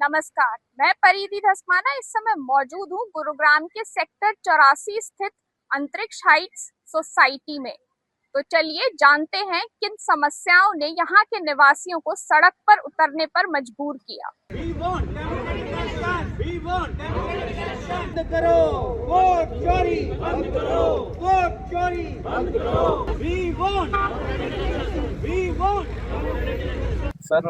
नमस्कार, मैं परिधि धस्माना इस समय मौजूद हूँ गुरुग्राम के सेक्टर 84 स्थित अंतरिक्ष हाइट्स सोसाइटी में। तो चलिए जानते हैं किन समस्याओं ने यहाँ के निवासियों को सड़क पर उतरने पर मजबूर किया। सर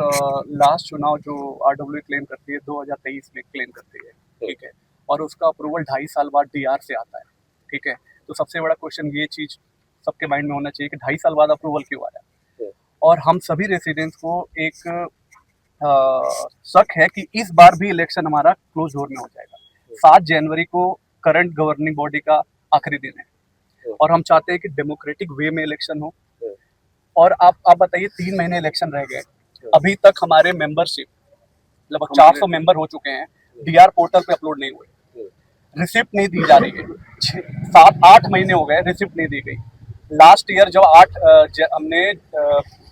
लास्ट चुनाव जो आरडब्ल्यू क्लेम करती है 2023 में क्लेम करती है, ठीक है, और उसका अप्रूवल 2.5 साल बाद डीआर से आता है, ठीक है। तो सबसे बड़ा क्वेश्चन ये चीज सबके माइंड में होना चाहिए कि 2.5 साल बाद अप्रूवल क्यों आया। और हम सभी रेसिडेंट्स को एक शक है कि इस बार भी इलेक्शन हमारा क्लोज डोर में हो जाएगा। 7 जनवरी को करंट गवर्निंग बॉडी का आखिरी दिन है और हम चाहते हैं कि डेमोक्रेटिक वे में इलेक्शन हो। और आप बताइए 3 महीने इलेक्शन रह गए, अभी तक हमारे मेंबरशिप लगभग 400 मेंबर हो चुके हैं, डीआर पोर्टल पे अपलोड नहीं हुए, रिसिप्ट नहीं दी जा रही है। 7-8 महीने हो गए, रिसिप्ट नहीं दी गई। लास्ट ईयर जब हमने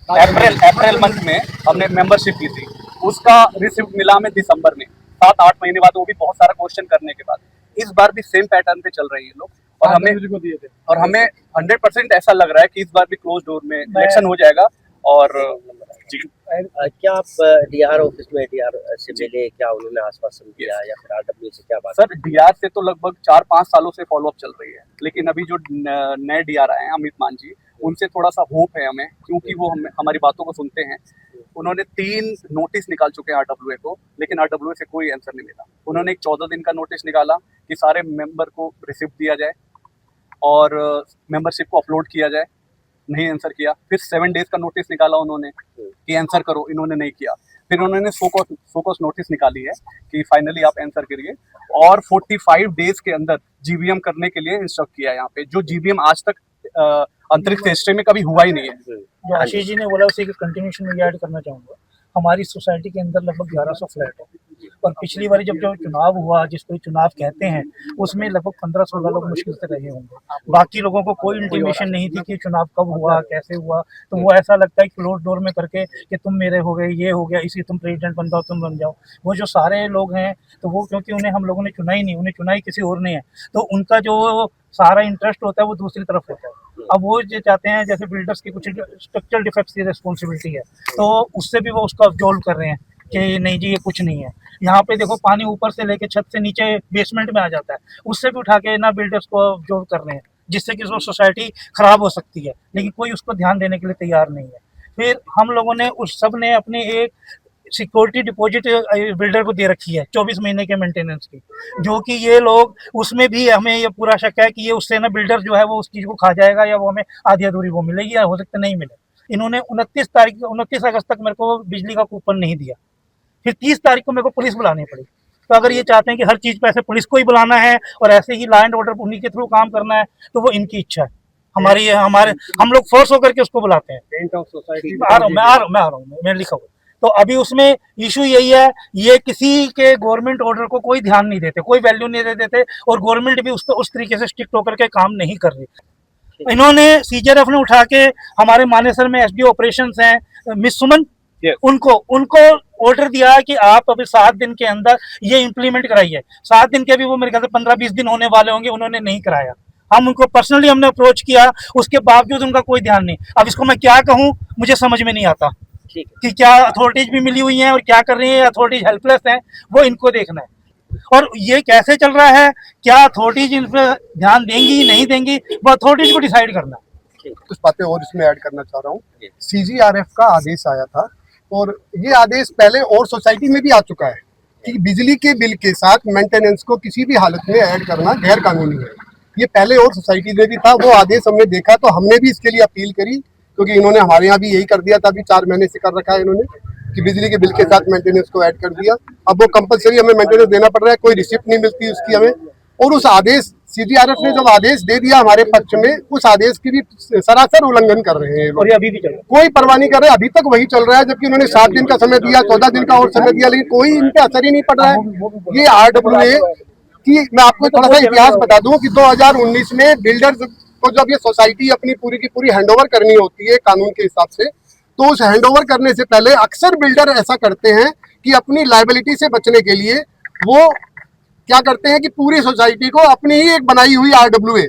अप्रैल मंथ में हमने मेंबरशिप की थी, उसका रिसिप्ट मिला हमें दिसंबर में, 7-8 महीने बाद, वो भी बहुत सारा क्वेश्चन करने के बाद। इस बार भी सेम पैटर्न पे चल रही है लोग और हमें 100% ऐसा लग रहा है कि इस बार भी क्लोज डोर में इलेक्शन हो जाएगा। और जी क्या आप डीआर ऑफिस में डीआर से मिले, क्या उन्होंने आश्वासन दिया या फिर आरडब्ल्यू से क्या बात? सर डीआर से तो लगभग 4-5 सालों से फॉलोअप चल रही है, लेकिन अभी जो नए डीआर आए हैं अमित मान जी, उनसे थोड़ा सा होप है हमें, क्योंकि वो हमारी बातों को सुनते हैं। उन्होंने 3 नोटिस निकाल चुके हैं आरडब्ल्यू को, लेकिन आरडब्ल्यू से कोई आंसर नहीं मिला। उन्होंने एक 14 दिन का नोटिस निकाला कि सारे मेंबर को रिसिप्ट दिया जाए और मेंबरशिप को अपलोड किया जाए, नहीं आंसर किया। फिर 7 डेज का नोटिस निकाला उन्होंने कि आंसर करो, इन्होंने नहीं किया। फिर उन्होंने फोकस नोटिस निकाली है कि फाइनली आप आंसर करिए, और 45 डेज के अंदर जीवीएम करने के लिए इंस्ट्रक्ट किया है यहाँ पे, जो जीवीएम आज तक अंतरिक्ष हिस्ट्री में कभी हुआ ही नहीं है। जो आशीष जी ने बोला उसी के कंटिन्यूशन में ऐड करना चाहूँगा। हमारी सोसाइटी के अंदर लगभग 1100 फ्लैट है और पिछली बार जब जो चुनाव हुआ, जिसको चुनाव कहते हैं, उसमें लगभग 15-16 लोग मुश्किल से रहे होंगे। बाकी लोगों को कोई इंटीमेशन नहीं थी कि चुनाव कब हुआ, कैसे हुआ। तो वो ऐसा लगता है क्लोज डोर में करके कि तुम मेरे हो गए, ये हो गया, इसी तुम प्रेसिडेंट बन जाओ, तुम बन जाओ। वो जो सारे लोग हैं, तो वो क्योंकि उन्हें हम लोगों ने चुना ही नहीं, उन्हें चुना ही किसी और ने है, तो उनका जो सारा इंटरेस्ट होता है वो दूसरी तरफ होता है। अब वो जो चाहते हैं, जैसे बिल्डर्स की कुछ स्ट्रक्चरल डिफेक्ट्स की रिस्पॉन्सिबिलिटी है, तो उससे भी वो उसको अब्जॉल्व कर रहे हैं कि नहीं जी ये कुछ नहीं है। यहाँ पे देखो पानी ऊपर से लेके छत से नीचे बेसमेंट में आ जाता है, उससे भी उठा के ना बिल्डर्स को अब्जॉल्व कर रहे हैं, जिससे कि वो सोसाइटी खराब हो सकती है, लेकिन कोई उसको ध्यान देने के लिए तैयार नहीं है। फिर हम लोगों ने उस सब ने अपनी एक सिक्योरिटी डिपॉजिट बिल्डर को दे रखी है 24 महीने के मेंटेनेंस की, जो कि ये लोग उसमें भी हमें ये पूरा शक है कि ये उससे ना बिल्डर जो है वो उस चीज़ को खा जाएगा, या वो हमें आधी अधूरी वो मिलेगी, या हो सकता नहीं मिले। इन्होंने 29 अगस्त तक मेरे को बिजली का कूपन नहीं दिया, फिर 30 तारीख को मेरे को पुलिस बुलानी पड़ी। तो अगर ये चाहते हैं कि हर चीज़ पे ऐसे पुलिस को ही बुलाना है और ऐसे ही लॉ एंड ऑर्डर उन्हीं के थ्रू काम करना है, तो वो इनकी इच्छा है। हम लोग फोर्स होकर के उसको बुलाते हैं। आ रहा हूँ मैं लिखा हुआ। तो अभी उसमें इशू यही है, ये किसी के गवर्नमेंट ऑर्डर को कोई ध्यान नहीं देते, कोई वैल्यू नहीं दे देते, और गवर्नमेंट भी उसको उस तरीके से स्ट्रिक्ट होकर के काम नहीं कर रही। इन्होंने सीजेएफ ने उठा के हमारे मानेसर में एसडी ऑपरेशंस हैं मिस सुमन, उनको ऑर्डर दिया है कि आप अभी 7 दिन के अंदर ये इम्प्लीमेंट कराइए। 7 दिन के भी वो मेरे ख्याल से 15-20 दिन होने वाले होंगे, उन्होंने नहीं कराया। हम उनको पर्सनली हमने अप्रोच किया, उसके बावजूद उनका कोई ध्यान नहीं। अब इसको मैं क्या कहूँ, मुझे समझ में नहीं आता कि क्या अथॉरिटीज भी मिली हुई हैं और क्या कर रही हैं, अथॉरिटीज हेल्पलेस हैं, वो इनको देखना है। और ये कैसे चल रहा है, क्या अथॉरिटीज इन पर ध्यान देंगी नहीं देंगी, वो अथॉरिटीज को डिसाइड करना है। कुछ बातें और इसमें ऐड करना चाह रहा हूँ। सीजीआरएफ का आदेश आया था, और ये आदेश पहले और सोसाइटी में भी आ चुका है कि बिजली के बिल के साथ मेंटेनेंस को किसी भी हालत में ऐड करना गैर कानूनी है। ये पहले और सोसाइटी में भी था, वो आदेश हमने देखा, तो हमने भी इसके लिए अपील करी, क्योंकि इन्होंने हमारे यहाँ भी यही कर दिया था। अभी 4 महीने से कर रखा है इन्होंने कि बिजली के बिल के साथ मेंटेनेंस को ऐड कर दिया। अब वो कंपलसरी हमें मेंटेनेंस देना पड़ रहा है, कोई रिसिप्ट नहीं मिलती उसकी हमें। और उस आदेश सीजीआरएफ ने जब आदेश दे दिया हमारे पक्ष में, उस आदेश की भी सरासर उल्लंघन कर रहे हैं और अभी भी चल रहा है, कोई परवाह नहीं कर रहे, अभी तक वही चल रहा है। जबकि उन्होंने 7 दिन का समय दिया, 14 दिन का और समय दिया, लेकिन कोई इन पे असर ही नहीं पड़ रहा है। ये आरडब्ल्यूए की मैं आपको थोड़ा सा इतिहास बता दूं कि 2019 में बिल्डर्स को जब ये सोसाइटी अपनी पूरी की पूरी हैंडओवर करनी होती है कानून के हिसाब से, तो उस हैंडओवर करने से पहले अक्सर बिल्डर ऐसा करते हैं कि अपनी लायबिलिटी से बचने के लिए वो क्या करते हैं कि पूरी सोसाइटी को अपनी ही एक बनाई हुई RWA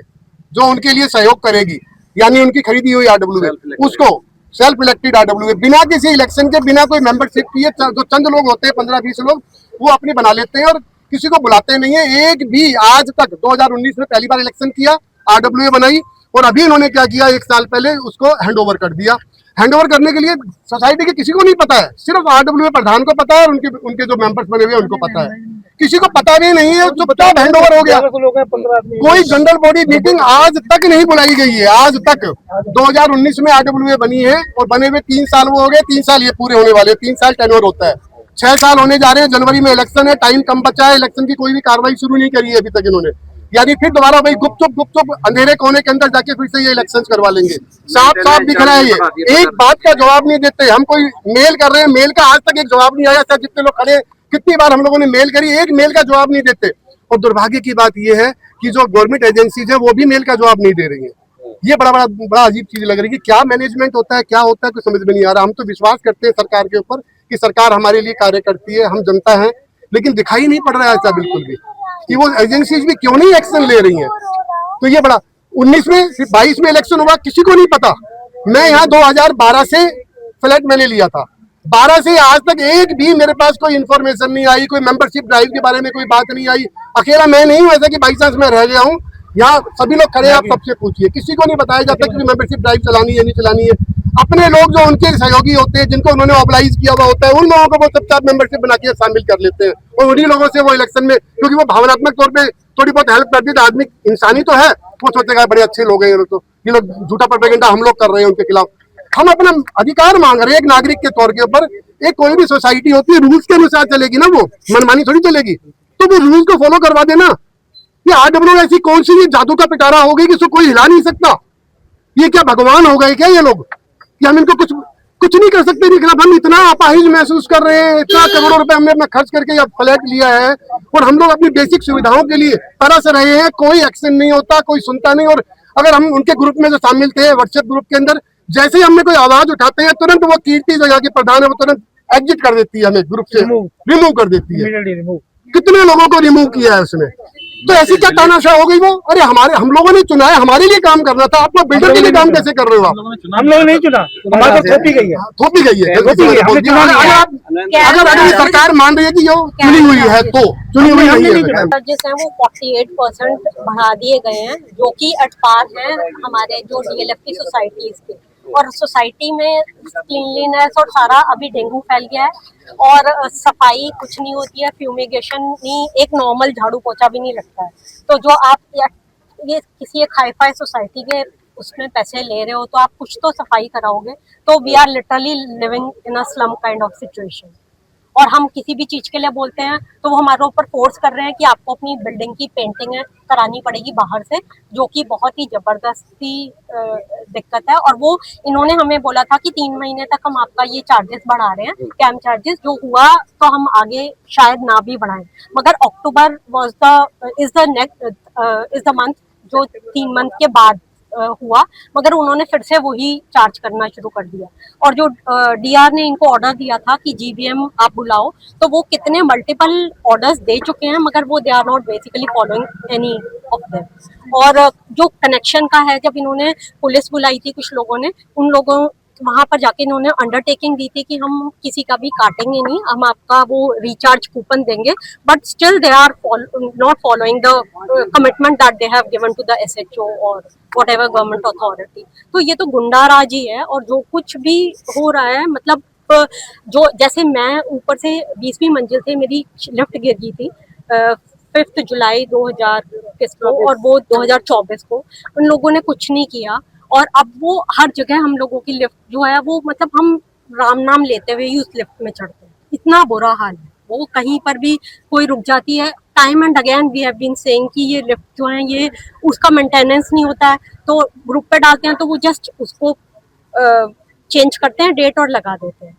जो उनके लिए सहयोग करेगी, यानी उनकी खरीदी हुई RWA, उसको सेल्फ इलेक्टेड RWA बिना किसी इलेक्शन के, बिना कोई मेंबरशिप किए, जो चंद लोग होते हैं 15-20 लोग, वो अपनी बना लेते हैं और किसी को बुलाते नहीं है। एक भी आज तक 2019 में पहली बार इलेक्शन किया, RWA बनाई, और अभी इन्होंने क्या किया, 1 साल पहले उसको हैंडओवर कर दिया। हैंडओवर करने के लिए सोसाइटी के किसी को नहीं पता है, सिर्फ RWA प्रधान को पता है और उनके जो मेंबर्स बने हुए हैं उनको पता है, किसी को पता भी नहीं है, चुपचाप हैंडओवर हो गया। कोई जनरल बॉडी मीटिंग आज तक नहीं बुलाई गई है, आज तक। 2019 में RWA बनी है और बने हुए 3 साल वो हो गए, 3 साल ये पूरे होने वाले, 3 साल टेन्योर होता है, 6 साल होने जा रहे हैं। जनवरी में इलेक्शन है, टाइम कम बचा है, इलेक्शन की कोई भी कार्रवाई शुरू नहीं करी है अभी तक इन्होंने, यानी फिर दोबारा भाई गुपचुप अंधेरे कोने के अंदर जाके फिर से ये इलेक्शन करवा लेंगे। साफ साफ दिख रहा है ये, एक बात का जवाब नहीं देते। हम कोई मेल कर रहे हैं, मेल का आज तक एक जवाब नहीं आया। सर जितने लोग खड़े, कितनी बार हम लोगों ने मेल करी, एक मेल का जवाब नहीं देते। और दुर्भाग्य की बात यह है कि जो गवर्नमेंट एजेंसीज है वो भी मेल का जवाब नहीं दे रही है। ये बड़ा अजीब चीज लग रही है कि क्या मैनेजमेंट होता है, क्या होता है, कुछ समझ में नहीं आ रहा। हम तो विश्वास करते हैं सरकार के ऊपर कि सरकार हमारे लिए कार्य करती है, हम जनता है, लेकिन दिखाई नहीं पड़ रहा है ऐसा बिल्कुल भी कि वो एजेंसीज भी क्यों नहीं एक्शन ले रही हैं। तो ये बड़ा 19 में 22 में इलेक्शन हुआ, किसी को नहीं पता। मैं यहाँ 2012 से फ्लैट मैंने लिया था, 12 से आज तक एक भी मेरे पास कोई इन्फॉर्मेशन नहीं आई, कोई मेंबरशिप ड्राइव के बारे में कोई बात नहीं आई। अकेला मैं नहीं हूँ ऐसा कि बाई चांस मैं रह गया हूँ, यहाँ सभी लोग खड़े हैं, आप सबसे पूछिए, किसी को नहीं बताया जाता कि मेंबरशिप ड्राइव चलानी है नहीं चलानी है। अपने लोग जो उनके सहयोगी होते हैं, जिनको उन्होंने ऑबलाइज किया हुआ होता है, उन लोगों को वो चुपचाप मेंबरशिप बना के शामिल कर लेते हैं और उन्हीं लोगों से वो इलेक्शन में, क्योंकि वो भावनात्मक तौर पे थोड़ी बहुत हेल्प करती है, तो आदमी इंसानी तो है, वो सोचेगा बड़े अच्छे लोग हैं ये लोग झूठा प्रोपेगेंडा हम लोग कर रहे हैं उनके खिलाफ। हम अपना अधिकार मांग रहे हैं एक नागरिक के तौर के ऊपर। एक कोई भी सोसाइटी होती है रूल्स के अनुसार चलेगी ना, वो मनमानी थोड़ी चलेगी, तो वो रूल्स को फॉलो करवा देना। ये RWA ऐसी कौन सी ये जादू का पिटारा हो गई कि इसको कोई हिला नहीं सकता? ये क्या भगवान हो गए क्या ये लोग कि हम इनको कुछ नहीं कर सकते? नहीं, हम इतना अपाहिज महसूस कर रहे हैं, इतना करोड़ों रुपए हमने अपना खर्च करके अब फ्लैट लिया है और हम लोग अपनी बेसिक सुविधाओं के लिए तरस रहे हैं, कोई एक्शन नहीं होता, कोई सुनता नहीं। और अगर हम उनके ग्रुप में जो शामिल थे व्हाट्सएप ग्रुप के अंदर, जैसे ही हमने कोई आवाज उठाते हैं तुरंत वो कीर्ति जो यहाँ की प्रधान है वो तुरंत एग्जिट कर देती है, हमें ग्रुप से रिमूव कर देती है। कितने लोगों को रिमूव किया है उसने? तो ऐसी क्या तानाशाह हो गई वो? अरे हम लोगों ने चुना है, हमारे लिए काम करना था, आप लोग बिल्डर के लिए काम कैसे कर रहे हो? हम लोग नहीं चुना, हमारे को थोपी गई है, थोपी गई है। अगर सरकार मान रही है कि ये चुनी हुई है तो चुनी हुई नहीं है। चार्जेस हैं वो 48% बढ़ा दिए गए हैं, जो कि एट पार है हमारे जो DLF की सोसाइटीज के। और सोसाइटी में क्लीनलीनेस और सारा अभी डेंगू फैल गया है और सफाई कुछ नहीं होती है, फ्यूमिगेशन नहीं, एक नॉर्मल झाड़ू पोछा भी नहीं लगता है। तो जो आप ये किसी एक हाईफाई सोसाइटी के उसमें पैसे ले रहे हो तो आप कुछ तो सफाई कराओगे। तो we are literally living in a slum kind of situation. और हम किसी भी चीज के लिए बोलते हैं तो वो हमारे ऊपर फोर्स कर रहे हैं कि आपको अपनी बिल्डिंग की पेंटिंग करानी पड़ेगी बाहर से, जो कि बहुत ही जबरदस्ती दिक्कत है। और वो इन्होंने हमें बोला था कि 3 महीने तक हम आपका ये चार्जेस बढ़ा रहे हैं, कैंप चार्जेस, जो हुआ तो हम आगे शायद ना भी बढ़ाएं। मगर अक्टूबर इज द मंथ जो 3 मंथ के बाद हुआ, मगर उन्होंने फिर से वही चार्ज करना शुरू कर दिया। और जो DR ने इनको ऑर्डर दिया था कि GBM आप बुलाओ, तो वो कितने मल्टीपल ऑर्डर्स दे चुके हैं, मगर वो they are not basically following any of them. और जो कनेक्शन का है, जब इन्होंने पुलिस बुलाई थी कुछ लोगों ने, उन लोगों वहां पर जाके इन्होंने अंडरटेकिंग दी थी कि हम किसी का भी काटेंगे नहीं, हम आपका वो रिचार्ज कूपन देंगे, but still they are not following the commitment that they have given to the SHO और व्हाटएवर गवर्नमेंट अथॉरिटी। तो ये तो गुंडाराज ही है। और जो कुछ भी हो रहा है, मतलब जो जैसे मैं ऊपर से 20वीं मंजिल से मेरी लिफ्ट गिर गई थी 5 जुलाई 2021 को, और वो 2024 को उन लोगों ने कुछ नहीं किया। और अब वो हर जगह हम लोगों की लिफ्ट जो है वो, मतलब हम राम नाम लेते हुए ही उस लिफ्ट में चढ़ते हैं, इतना बुरा हाल है। वो कहीं पर भी कोई रुक जाती है। Time and again we have been saying कि ये लिफ्ट जो है ये उसका मेंटेनेंस नहीं होता है, तो ग्रुप पे डालते हैं तो वो जस्ट उसको चेंज करते हैं डेट और लगा देते हैं।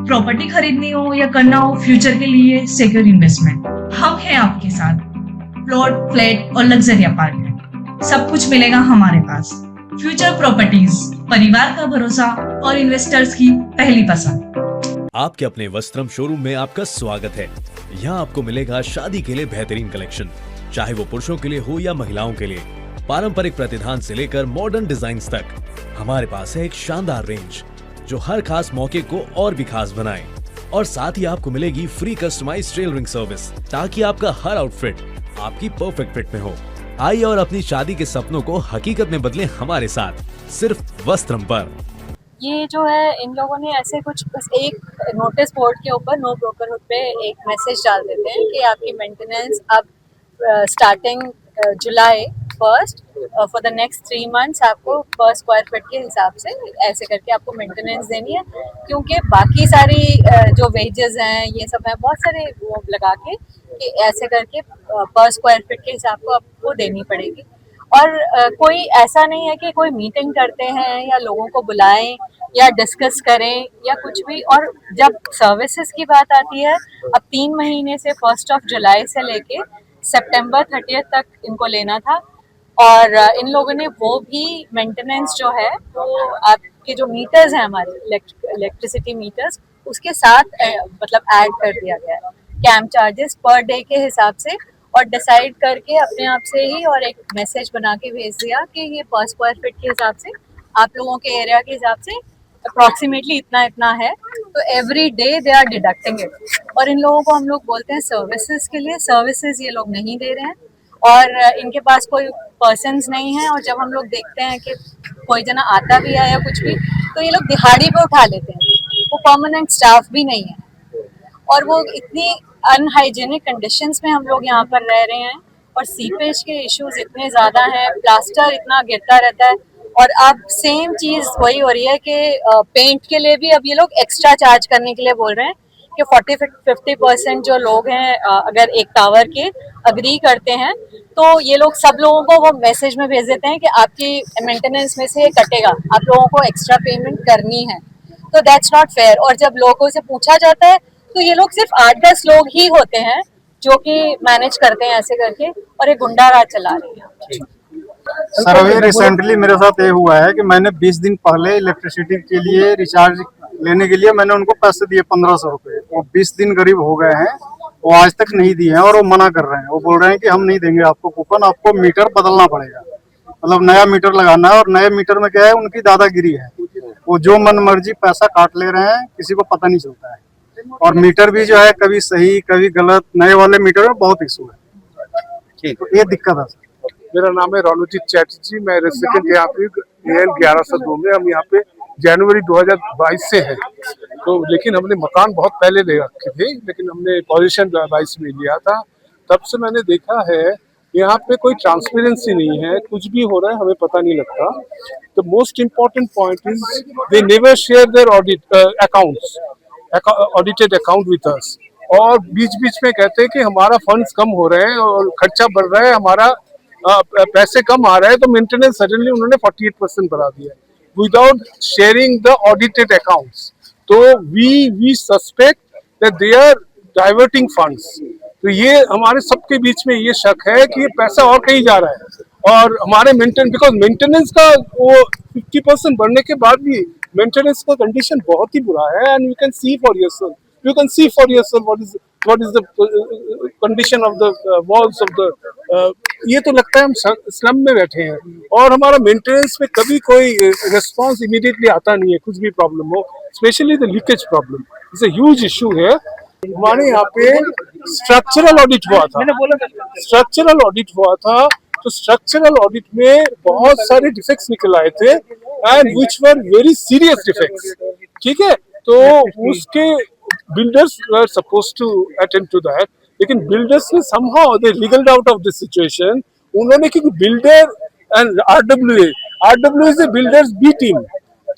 प्रॉपर्टी खरीदनी हो या करना हो फ्यूचर के लिए सिक्योर इन्वेस्टमेंट, हम हैं आपके साथ। प्लॉट, फ्लैट और लग्जरी अपार्टमेंट, सब कुछ मिलेगा हमारे पास। फ्यूचर प्रॉपर्टीज, परिवार का भरोसा और इन्वेस्टर्स की पहली पसंद। आपके अपने वस्त्रम शोरूम में आपका स्वागत है। यहाँ आपको मिलेगा शादी के लिए बेहतरीन कलेक्शन, चाहे वो पुरुषों के लिए हो या महिलाओं के लिए। पारंपरिक प्रतिधान से लेकर मॉडर्न डिजाइन्स तक हमारे पास है एक शानदार रेंज जो हर खास मौके को और भी खास बनाए। और साथ ही आपको मिलेगी फ्री कस्टमाइज्ड टेलरिंग सर्विस, ताकि आपका हर आउटफिट आपकी परफेक्ट फिट में हो। आइए और अपनी शादी के सपनों को हकीकत में बदलें हमारे साथ, सिर्फ वस्त्रम पर। ये जो है इन लोगों ने ऐसे कुछ बस एक नोटिस बोर्ड के ऊपर नो ब्रोकरहुड पे एक मैसेज डाल देते हैं कि आपकी मेंटेनेंस अब starting July 1 for the next 3 months आपको पर स्क्वायर फीट के हिसाब से ऐसे करके आपको मेंटेनेंस देनी है, क्योंकि बाकी सारी जो वेजेस हैं ये सब है बहुत सारे वो लगा के कि ऐसे करके पर स्क्वायर फीट के हिसाब को आपको देनी पड़ेगी। और कोई ऐसा नहीं है कि कोई मीटिंग करते हैं या लोगों को बुलाएं या डिस्कस करें या कुछ भी। और जब सर्विसेज की बात आती है, अब 3 महीने से 1 जुलाई से लेके सितंबर 30 तक इनको लेना था, और इन लोगों ने वो भी मेंटेनेंस जो है वो आपके जो मीटर्स हैं हमारे इलेक्ट्रिसिटी मीटर्स उसके साथ मतलब ऐड कर दिया गया है कैंप चार्जेस पर डे के हिसाब से, और डिसाइड करके अपने आप से ही और एक मैसेज बना के भेज दिया कि ये पर स्क्वायर फीट के हिसाब से आप लोगों के एरिया के हिसाब से अप्रॉक्सीमेटली इतना इतना है, तो every day they are deducting it. और इन लोगों को हम लोग बोलते हैं सर्विसेज के लिए, सर्विसेज ये लोग नहीं दे रहे हैं और इनके पास कोई पर्सन्स नहीं है। और जब हम लोग देखते हैं कि कोई जना आता भी है या कुछ भी, तो ये लोग दिहाड़ी पे उठा लेते हैं, वो परमानेंट स्टाफ भी नहीं है। और वो इतनी अनहाइजीनिक कंडीशंस में हम लोग यहाँ पर रह रहे हैं, और सीपेज के इश्यूज इतने ज़्यादा हैं, प्लास्टर इतना गिरता रहता है। और अब सेम चीज़ वही हो रही है कि पेंट के लिए भी अब ये लोग एक्स्ट्रा चार्ज करने के लिए बोल रहे हैं कि 40-50% जो लोग हैं अगर एक टावर के अग्री करते हैं तो ये लोग सब लोगों को वो मैसेज में भेज देते हैं कि आपकी मेंटेनेंस में से कटेगा, आप लोगों को एक्स्ट्रा पेमेंट करनी है। तो दैट्स नॉट फेयर। और जब लोगों से पूछा जाता है तो ये लोग सिर्फ 8-10 लोग ही होते हैं जो कि मैनेज करते हैं ऐसे करके, और ये गुंडा राज चला रही है। सर अभी रिसेंटली मेरे साथ ये हुआ है कि मैंने 20 दिन पहले इलेक्ट्रिसिटी के लिए रिचार्ज लेने के लिए मैंने उनको पैसे दिए 1500 रुपए। वो 20 दिन करीब हो गए हैं, वो आज तक नहीं दिए हैं और वो मना कर रहे हैं। वो बोल रहे हैं कि हम नहीं देंगे आपको कूपन, आपको मीटर बदलना पड़ेगा, मतलब नया मीटर लगाना है। और नए मीटर में क्या है, उनकी दादागिरी है, वो जो मन मर्जी पैसा काट ले रहे हैं, किसी को पता नहीं चलता है। और मीटर भी जो है कभी सही कभी गलत, नए वाले मीटर में बहुत इशू है, तो ये दिक्कत है। मेरा नाम है रोनोजीत चैटर्जी, मैं रेसिडेंट यहाँ पे AL 1102 में। हम यहाँ पे जनवरी 2022 से है, तो लेकिन हमने मकान बहुत पहले ले रखे थे, लेकिन हमने पोजीशन 22 में लिया था। तब से मैंने देखा है यहाँ पे कोई ट्रांसपेरेंसी नहीं है, कुछ भी हो रहा है हमें पता नहीं लगता। The most important point is they never share their audited account with us, और बीच बीच में कहते हैं कि हमारा फंड्स कम हो रहे हैं और खर्चा बढ़ रहा है, हमारा पैसे कम आ रहे हैं, तो मेंटेनेंस सडनली उन्होंने 48% बढ़ा दिया without sharing the audited accounts. तो we suspect that they are diverting funds. तो ये हमारे सबके बीच में ये शक है कि ये पैसा और कहीं जा रहा है, और हमारे मेंटेनेंस का वो 50% बढ़ने के बाद भी मेंटेनेंस का कंडीशन बहुत ही बुरा है। And you can see for yourself what is the condition of the walls of the ये तो लगता है हम स्लम में बैठे हैं, और हमारा मेंटेनेंस में कभी कोई रिस्पांस इमीडिएटली आता नहीं है। कुछ भी प्रॉब्लम हो, specially the leakage problem is a huge issue है। हमारे यहाँ पे स्ट्रक्चरल ऑडिट हुआ था, तो स्ट्रक्चरल ऑडिट में बहुत सारे डिफेक्ट्स निकल आए थे, and which were very serious defects. ठीक है, तो उसके builders were supposed to attend to that, लेकिन builders ने somehow they legaled out of this situation। उन्होंने, क्योंकि builder and RWA is a builders B team,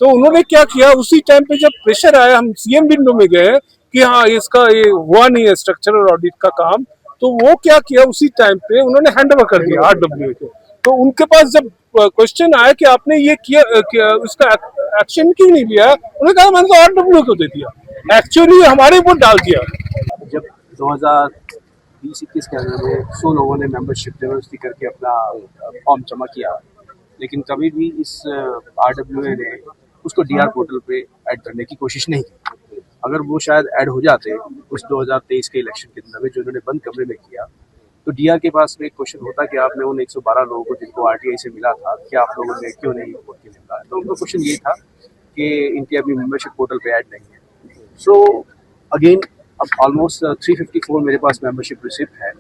तो उन्होंने क्या किया, उसी टाइम पे जब प्रेशर आया, हम CM विंडो में गए कि हाँ इसका ये हुआ नहीं है स्ट्रक्चरल ऑडिट का काम, तो वो क्या किया, उसी टाइम पे उन्होंने हैंड ओवर कर दिया RWA को। तो उनके पास जब क्वेश्चन आया कि आपने ये किया उसका एक्शन क्यों नहीं लिया, उन्होंने कहा मैंने तो RWA को दे दिया, एक्चुअली हमारे ऊपर डाल दिया। जब 2020-21 के अंदर में 100 लोगों ने मेंबरशिप जबरदस्ती करके अपना फॉर्म जमा किया, लेकिन कभी भी इस RWA ने उसको DR पोर्टल पे ऐड करने की कोशिश नहीं की। अगर वो शायद ऐड हो जाते उस 2023 के इलेक्शन के अंदर में जो उन्होंने बंद कमरे में किया, तो डीआर के पास में एक क्वेश्चन होता कि आपने उन 112 लोगों को जिनको आरटीआई से मिला था, क्या आप लोगों ने क्यों नहीं वोट के लिए मिला? तो उनका क्वेश्चन ये था कि इनके अभी मेंबरशिप पोर्टल पे ऐड नहीं है। सो अगेन अब ऑलमोस्ट 354 मेरे पास मेंबरशिप रिसिप्ट है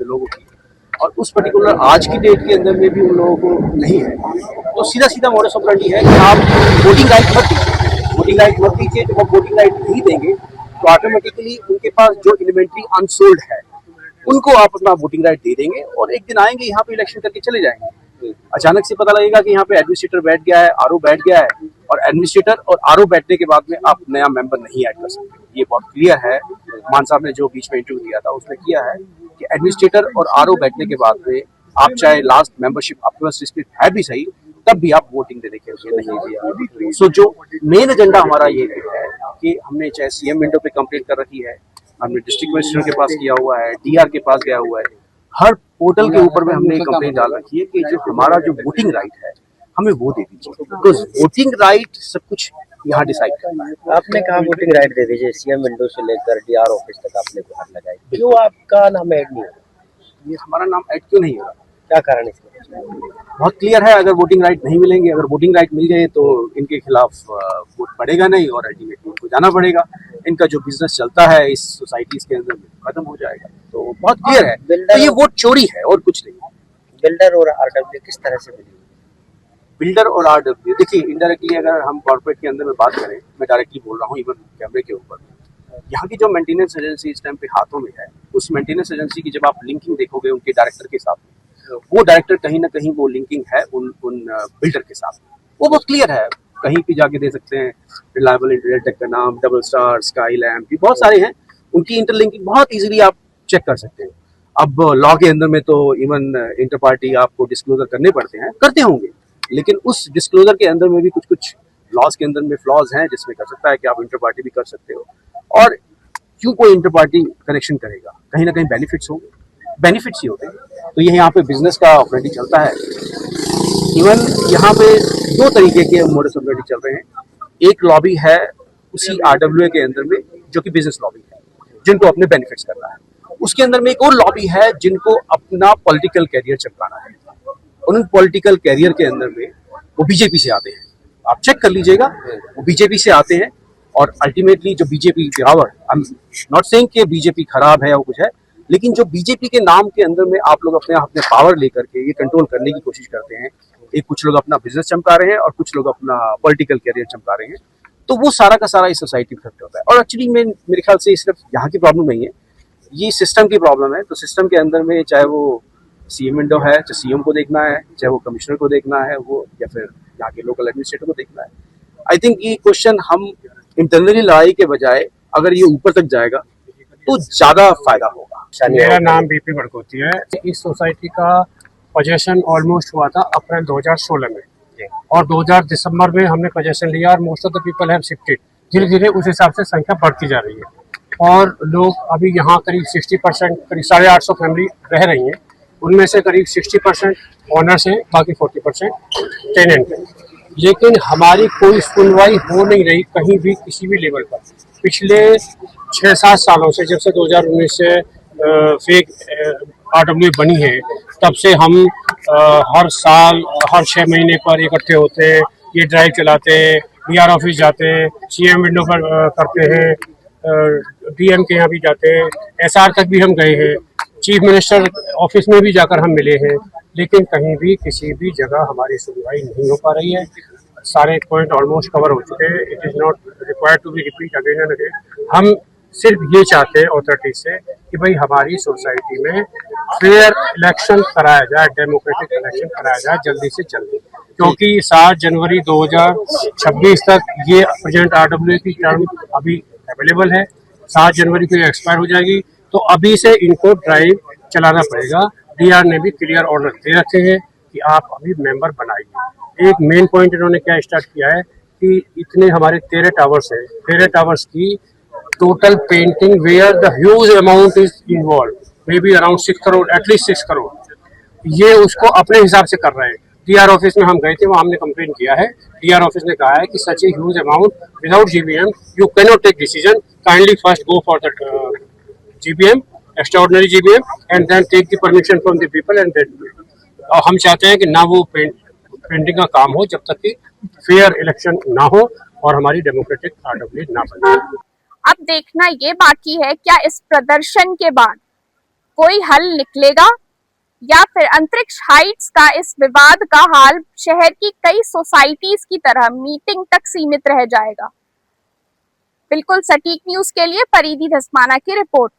लोगों की, और उस पर्टिकुलर आज की डेट के अंदर में भी उन लोगों को नहीं है। तो सीधा सीधा मॉडस ऑपरेंडी है कि आप वोटिंग राइट मत दीजिए, वोटिंग राइट मत दीजिए। जब आप वोटिंग राइट नहीं देंगे तो ऑटोमेटिकली उनके पास जो इन्वेंट्री अनसोल्ड है उनको आप अपना वोटिंग राइट दे देंगे, और एक दिन आएंगे यहाँ पे इलेक्शन करके चले जाएंगे। अचानक से पता लगेगा कि यहाँ पे एडमिनिस्ट्रेटर बैठ गया है, आरओ बैठ गया है, और एडमिनिस्ट्रेटर और आरओ बैठने के बाद में आप नया मेंबर नहीं ऐड कर सकते। ये बहुत क्लियर है। मान साहब ने जो बीच में इंटरव्यू दिया था उसमें किया है कि एडमिनिस्ट्रेटर और आरओ बैठने के बाद में आप चाहे लास्ट मेंबरशिप आपके पास रिस्ट्रिक्ट है भी सही, तब भी आप वोटिंग देने के लिए नहीं दिया। सो जो मेन एजेंडा हमारा ये है कि हमने चाहे सीएम विंडो पे कंप्लेंट कर रखी है, हमने डिस्ट्रिक्ट मजिस्ट्रेट के पास किया हुआ है, डीआर के पास गया हुआ है, हर पोर्टल के ऊपर में हमने कंप्लेंट डाल रखी है कि जो हमारा जो वोटिंग राइट है हमें वो दे दीजिए, बिकॉज वोटिंग राइट सब कुछ यहाँ डिसाइड करना है। आपने कहा वोटिंग राइट दे दीजिए, सीएम विंडो से लेकर डीआर ऑफिस तक आपने गुहार लगाई, क्यों आपका नाम ऐड नहीं होगा? ये हमारा नाम ऐड क्यों नहीं होगा? क्या कारण है इसका? बहुत क्लियर है, अगर वोटिंग राइट नहीं मिलेंगे, अगर वोटिंग राइट मिल गए तो इनके खिलाफ वोट पड़ेगा नहीं, और अल्टीमेटली उनको जाना पड़ेगा। इनका जो बिजनेस चलता है इस सोसाइटीज के अंदर में खत्म हो जाएगा। तो बहुत क्लियर है, तो ये वोट चोरी है और कुछ नहीं। बिल्डर और आरडब्ल्यू किस तरह से मिली? बिल्डर और आरडब्ल्यू देखिए, इनडायरेक्टली अगर हम कॉर्पोरेट के अंदर में बात करें, मैं डायरेक्टली बोल रहा हूँ इवन कैमरे के ऊपर, यहाँ की जो मेंटेनेंस एजेंसी इस टाइम पे हाथों में है, उस मेंटेनेंस एजेंसी की जब आप लिंकिंग देखोगे उनके डायरेक्टर के साथ, वो डायरेक्टर कहीं ना कहीं वो लिंकिंग है उन बिल्डर के साथ। वो बहुत क्लियर है, कहीं भी जाके दे सकते हैं, रिलायबल इंटरनेट टेक का नाम, डबल स्टार, स्काई लैम्प, भी बहुत सारे हैं, उनकी इंटरलिंकिंग बहुत इजीली आप चेक कर सकते हैं। अब लॉ के अंदर में तो इवन इंटर पार्टी आपको डिस्क्लोजर करने पड़ते हैं, करते होंगे, लेकिन उस डिस्क्लोजर के अंदर में भी कुछ कुछ लॉज के अंदर में फ्लॉज हैं जिसमें कर सकता है कि आप इंटर पार्टी भी कर सकते हो। और क्यों कोई इंटर पार्टी कनेक्शन करेगा? कहीं ना कहीं बेनिफिट्स होंगे, बेनिफिट्स ही होते हैं। तो ये यहाँ पे बिजनेस का ऑपरेटिंग चलता है। इवन यहाँ पे दो तरीके के मोडस ऑपरेटिंग चल रहे हैं। एक लॉबी है उसी आरडब्ल्यूए के अंदर में जो कि बिजनेस लॉबी है, जिनको अपने बेनिफिट्स करना है। उसके अंदर में एक और लॉबी है जिनको अपना पॉलिटिकल कैरियर चमकाना है। उन पॉलिटिकल कैरियर के अंदर में वो बीजेपी से आते हैं, आप चेक कर लीजिएगा, वो बीजेपी से आते हैं। और अल्टीमेटली जो BJP power, I am not saying कि बीजेपी खराब है या कुछ है, लेकिन जो बीजेपी के नाम के अंदर में आप लोग अपने पावर लेकर के ये कंट्रोल करने की कोशिश करते हैं। एक कुछ लोग अपना बिजनेस चमका रहे हैं और कुछ लोग अपना पॉलिटिकल कैरियर चमका रहे हैं, तो वो सारा का सारा इस सोसाइटी में इफेक्ट होता है। और एक्चुअली में मेरे ख्याल से सिर्फ यहाँ की प्रॉब्लम नहीं है, ये सिस्टम की प्रॉब्लम है। तो सिस्टम के अंदर में चाहे वो सीएम विंडो है, चाहे सीएम को देखना है, चाहे वो कमिश्नर को देखना है, वो या फिर यहाँ के लोकल एडमिनिस्ट्रेटर को देखना है। आई थिंक ये क्वेश्चन हम इंटरनली लड़ाई के बजाय अगर ये ऊपर तक जाएगा तो ज्यादा फायदा होगा। मेरा नाम बीपी बड़कोती है। इस सोसाइटी का पोजेशन ऑलमोस्ट हुआ था अप्रैल 2016 में, और 2000 दिसंबर में हमने पोजेशन लिया, और most of the people have shifted. धीरे धीरे उस हिसाब से संख्या बढ़ती जा रही है, और लोग अभी यहाँ करीब 60%, करीब 850 फैमिली रह रही हैं। उनमें से करीब 60% ओनर्स हैं, बाकी 40% टेनेंट हैं। लेकिन हमारी कोई सुनवाई हो नहीं रही कहीं भी, किसी भी लेवल पर। पिछले 6-7 सालों से, जब से 2019 से फेक आरडब्ल्यू बनी है, तब से हम हर साल हर 6 महीने पर इकट्ठे होते हैं, ये ड्राइव चलाते हैं, डीआर ऑफिस जाते हैं, सीएम विंडो पर करते हैं, डीएम के यहाँ भी जाते हैं, एसआर तक भी हम गए हैं, चीफ मिनिस्टर ऑफिस में भी जाकर हम मिले हैं, लेकिन कहीं भी किसी भी जगह हमारी सुनवाई नहीं हो पा रही है। सारे पॉइंट ऑलमोस्ट कवर हो चुके हैं। It is not required to be repeat again and again. हम सिर्फ ये चाहते हैं अथॉरिटी से कि भाई हमारी सोसाइटी में फेयर इलेक्शन कराया जाए, डेमोक्रेटिक इलेक्शन कराया जाए जल्दी से जल्दी, क्योंकि 7 जनवरी 2026 तक ये प्रेजेंट आरडब्ल्यू की टर्म अभी अवेलेबल है। 7 जनवरी को एक्सपायर हो जाएगी, तो अभी से इनको ड्राइव चलाना पड़ेगा। डीआर ने भी क्लियर ऑर्डर दे रखे हैं कि आप अभी मेंबर बनाइए। एक मेन पॉइंट इन्होंने क्या स्टार्ट किया है कि इतने हमारे 13 टावर्स हैं, 13 टावर्स की total painting where the huge amount is involve, may be around 6 crore, at least 6 crore, ये उसको अपने हिसाब से कर रहे हैं। डीआर ऑफिस में हम गए थे, वहाँ हमने कंप्लेन किया है। डीआर ऑफिस ने कहा है कि such a huge amount without GBM you can not take decision, kindly first go for the GBM, extraordinary GBM, and then take the permission from the people and then. और हम चाहते हैं कि ना वो पेंटिंग का काम हो जब तक कि फेयर इलेक्शन ना हो और हमारी डेमोक्रेटिक आरडब्ल्यू ना बने। अब देखना ये बाकी है क्या इस प्रदर्शन के बाद कोई हल निकलेगा या फिर अंतरिक्ष हाइट्स का इस विवाद का हाल शहर की कई सोसाइटीज की तरह मीटिंग तक सीमित रह जाएगा। बिल्कुल सटीक न्यूज के लिए परिधि धस्माना की रिपोर्ट।